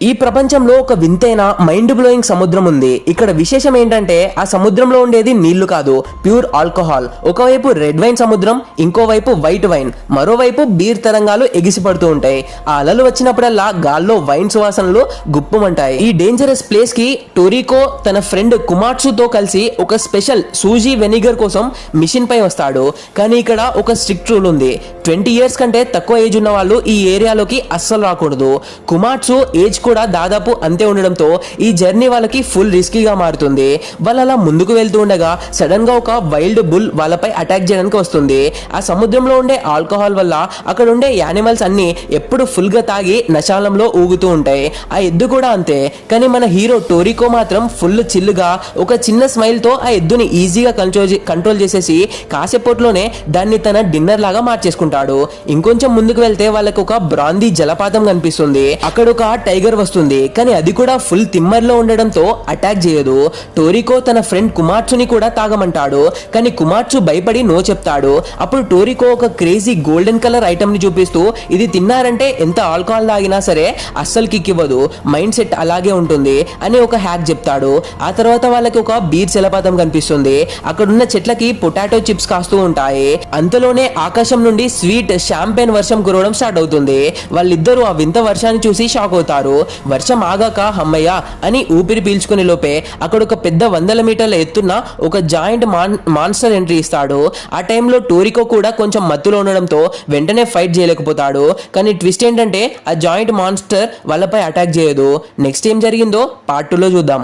ఈ ప్రపంచంలో ఒక వింతైన మైండ్ బ్లోయింగ్ సముద్రం ఉంది. ఇక్కడ విశేషం ఏంటంటే ఆ సముద్రంలో ఉండేది నీళ్లు కాదు, ప్యూర్ ఆల్కహాల్. ఒకవైపు రెడ్ వైన్ సముద్రం, ఇంకోవైపు వైట్ వైన్, మరోవైపు బీర్ తరంగాలు ఎగిసిపడుతూ ఉంటాయి. ఆ అలలు వచ్చినప్పుడల్లా గాల్లో వైన్ సువాసనలు గుప్పమంటాయి. ఈ డేంజరస్ ప్లేస్ కి టోరికో తన ఫ్రెండ్ కుమాట్సుతో కలిసి ఒక స్పెషల్ సూజీ వెనిగర్ కోసం మిషన్ పై వస్తాడు. కానీ ఇక్కడ ఒక స్ట్రిక్ట్ రూల్ ఉంది. 20 years కంటే తక్కువ ఏజ్ ఉన్న వాళ్ళు ఈ ఏరియాలోకి అస్సలు రాకూడదు. కుమాట్సు ఏజ్ కూడా దాదాపు అంతే ఉండడంతో ఈ జర్నీ వాళ్ళకి ఫుల్ రిస్కీగా మారుతుంది. వాళ్ళు అలా ముందుకు వెళ్తూ ఉండగా సడన్ గా ఒక వైల్డ్ బుల్ వాళ్ళపై అటాక్ చేయడానికి వస్తుంది. ఆ సముద్రంలో ఉండే ఆల్కహాల్ వల్ల అక్కడ ఉండే యానిమల్స్ అన్ని ఎప్పుడు ఫుల్ గా తాగి నశాలంలో ఊగుతూ ఉంటాయి. ఆ ఎద్దు కూడా అంతే. కానీ మన హీరో టోరికో మాత్రం ఫుల్ చిల్లుగా ఒక చిన్న స్మైల్ తో ఆ ఎద్దుని ఈజీగా కంట్రోల్ చేసేసి కాసేపట్లోనే దాన్ని తన డిన్నర్ లాగా మార్చేసుకుంటాడు. ఇంకొంచెం ముందుకు వెళ్తే వాళ్ళకి ఒక బ్రాందీ జలపాతం కనిపిస్తుంది. అక్కడ ఒక టైగర్ వస్తుంది. కానీ అది కూడా ఫుల్ తిమ్మర్లో ఉండడంతో అటాక్ చేయదు. టోరికో తన ఫ్రెండ్ కుమార్చుని కూడా తాగమంటాడు. కానీ కుమార్చు భయపడి నో చెప్తాడు. అప్పుడు టోరికో ఒక క్రేజీ గోల్డెన్ కలర్ ఐటమ్ ని చూపిస్తూ ఇది తిన్నారంటే ఎంత ఆల్కహాల్ తాగినా సరే అస్సలు కిక్ ఇవ్వదు, మైండ్ సెట్ అలాగే ఉంటుంది అని ఒక హ్యాక్ చెప్తాడు. ఆ తర్వాత వాళ్ళకి ఒక బీర్ జలపాతం కనిపిస్తుంది. అక్కడున్న చెట్లకి పొటాటో చిప్స్ కాస్తూ ఉంటాయి. అంతలోనే ఆకాశం నుండి స్వీట్ షాంపెయిన్ వర్షం కురవడం స్టార్ట్ అవుతుంది. వాళ్ళిద్దరూ ఆ వింత వర్షాన్ని చూసి షాక్ అవుతారు. వర్షం ఆగాక హమ్మయ్య అని ఊపిరి పీల్చుకునే లోపే అక్కడ ఒక పెద్ద 100 మీటర్ల ఎత్తున్న ఒక జాయింట్ మాన్స్టర్ ఎంట్రీ ఇస్తాడు. ఆ టైంలో టోరికో కూడా కొంచెం మత్తులో ఉండడంతో వెంటనే ఫైట్ చేయలేకపోతాడు. కానీ ట్విస్ట్ ఏంటంటే ఆ జాయింట్ మాన్స్టర్ వాళ్ళపై అటాక్ చేయదు. నెక్స్ట్ ఏం జరిగిందో పార్ట్ 2లో చూద్దాం.